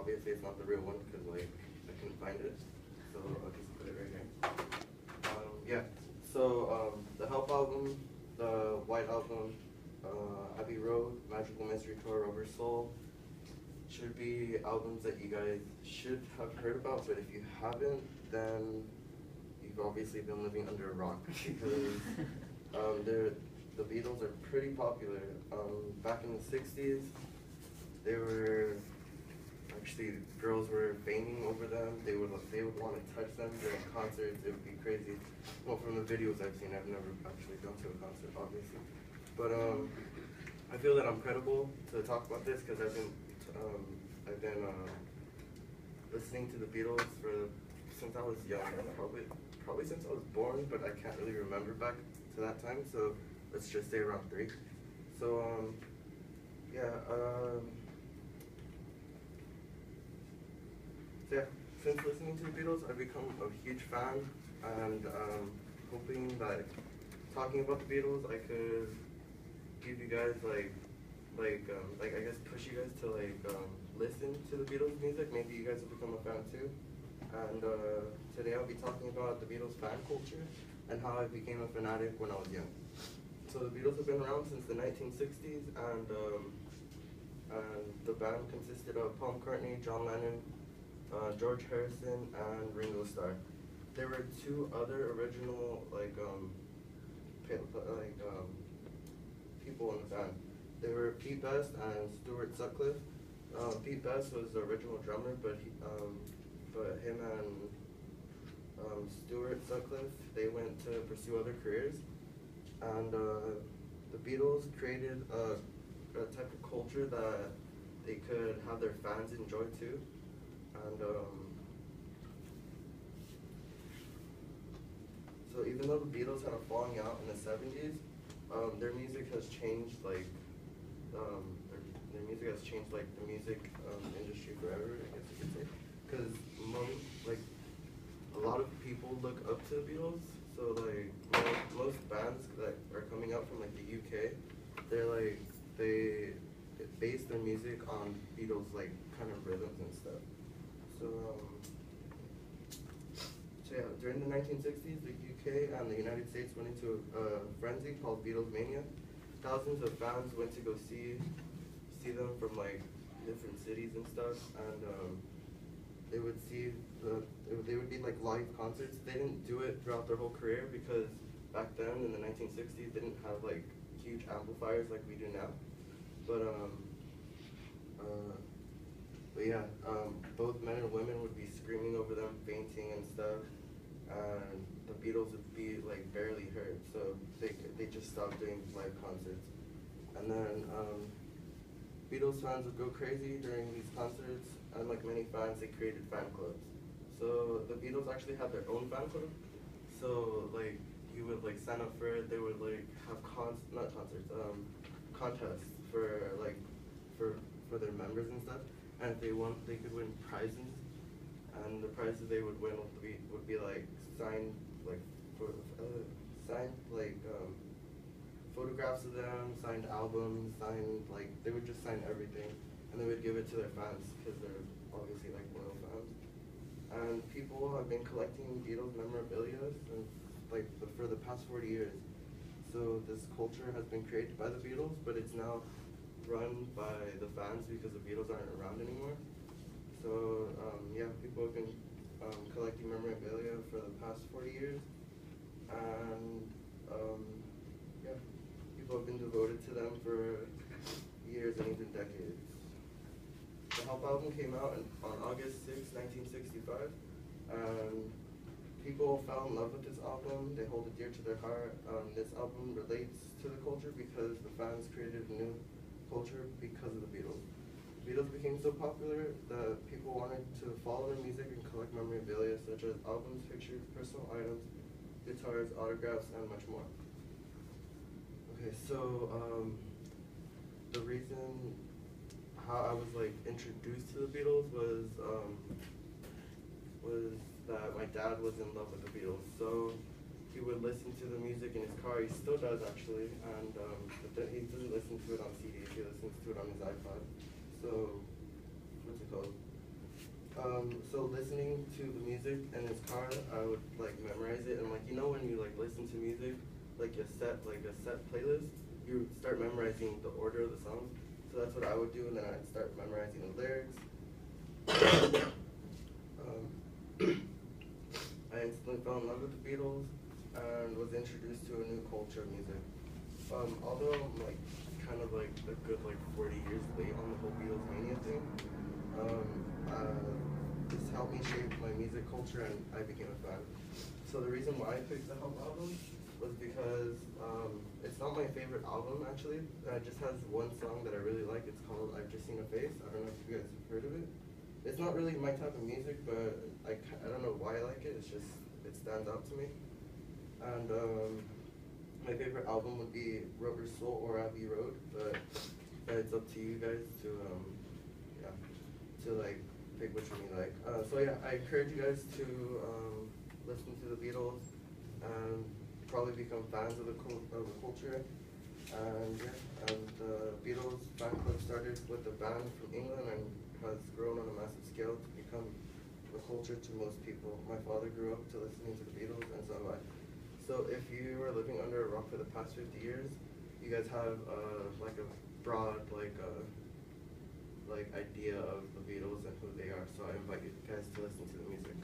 obviously it's not the real one because like I couldn't find it, so I'll just put it right here. Yeah. So the Help album, the White album, Abbey Road, Magical Mystery Tour, Rubber Soul should be albums that you guys should have heard about, but if you haven't, then you've obviously been living under a rock because the Beatles are pretty popular. Back in the 60s, they were actually, girls were fainting over them. They would want to touch them during concerts. It would be crazy. Well, from the videos I've seen, I've never actually gone to a concert, obviously. But I feel that I'm credible to talk about this because I've been listening to the Beatles since I was young, probably since I was born, but I can't really remember back to that time. So let's just say around 3. So yeah. So yeah, since listening to the Beatles, I've become a huge fan, and hoping that talking about the Beatles, I could give you guys like I guess push you guys to listen to the Beatles music. Maybe you guys will become a fan too. And today I'll be talking about the Beatles fan culture and how I became a fanatic when I was young. So the Beatles have been around since the 1960s, and the band consisted of Paul McCartney, John Lennon, George Harrison, and Ringo Starr. There were 2 other original people in the band. They were Pete Best and Stuart Sutcliffe. Pete Best was the original drummer, but him and Stuart Sutcliffe, they went to pursue other careers. And the Beatles created a type of culture that they could have their fans enjoy too. And so even though the Beatles had a falling out in the 70s, their music has changed their music has changed the music industry forever, I guess you could say. Because a lot of people look up to the Beatles. So most bands that are coming out from the UK, they base their music on Beatles kind of rhythms and stuff. So yeah, during the 1960s, the UK and the United States went into a frenzy called Beatles Mania. Thousands of fans went to go see them from different cities and stuff, and they would be live concerts. They didn't do it throughout their whole career because back then in the 1960s they didn't have huge amplifiers like we do now. But yeah, both men and women would be screaming over them, fainting and stuff, and the Beatles would be barely heard. So they just stopped doing live concerts, and then Beatles fans would go crazy during these concerts, and like many fans, they created fan clubs. So the Beatles actually had their own fan club. So you would sign up for it. They would have contests for their members and stuff. And if they won, they could win prizes. And the prizes they would win would be signed photographs of them, signed albums, signed they would just sign everything, and they would give it to their fans because they're obviously loyal fans. And people have been collecting Beatles memorabilia since for the past 40 years. So this culture has been created by the Beatles, but it's now run by the fans because the Beatles aren't around anymore. So yeah, people have been collecting memorabilia for the past 40 years, and yeah, people have been devoted to them for years and even decades. The Help album came out on August 6, 1965, and people fell in love with this album. They hold it dear to their heart. This album relates to the culture because the fans created a new culture because of the Beatles. The Beatles became so popular that people wanted to follow their music and collect memorabilia such as albums, pictures, personal items, guitars, autographs, and much more. Okay, so the reason how I was introduced to the Beatles was that my dad was in love with the Beatles. So he would listen to the music in his car. He still does actually, and but he doesn't listen to it on CD. He listens to it on his iPod. So what's it called? So listening to the music in his car, I would like memorize it, and like you know when you like listen to music, like a set playlist, you start memorizing the order of the songs. So that's what I would do, and then I'd start memorizing the lyrics. um, I instantly fell in love with the Beatles and was introduced to a new culture of music. Although I'm like kind of like a good like 40 years late on the whole Beatles mania thing, um, this helped me shape my music culture and I became a fan. So the reason why I picked the Help album was because it's not my favorite album actually. It just has one song that I really like. It's called I've Just Seen a Face. I don't know if you guys have heard of it. It's not really my type of music, but I don't know why I like it. It's just, it stands out to me. And my favorite album would be Rubber Soul or Abbey Road, but it's up to you guys to yeah, to like pick which one you like. So yeah, I encourage you guys to listen to the Beatles and probably become fans of the culture. And yeah, and the Beatles fan club started with a band from England and has grown on a massive scale to become the culture to most people. My father grew up to listening to the Beatles, and so have I. So if you were living under a rock for the past 50 years, you guys have like a broad like idea of the Beatles and who they are. So I invite you guys to listen to the music.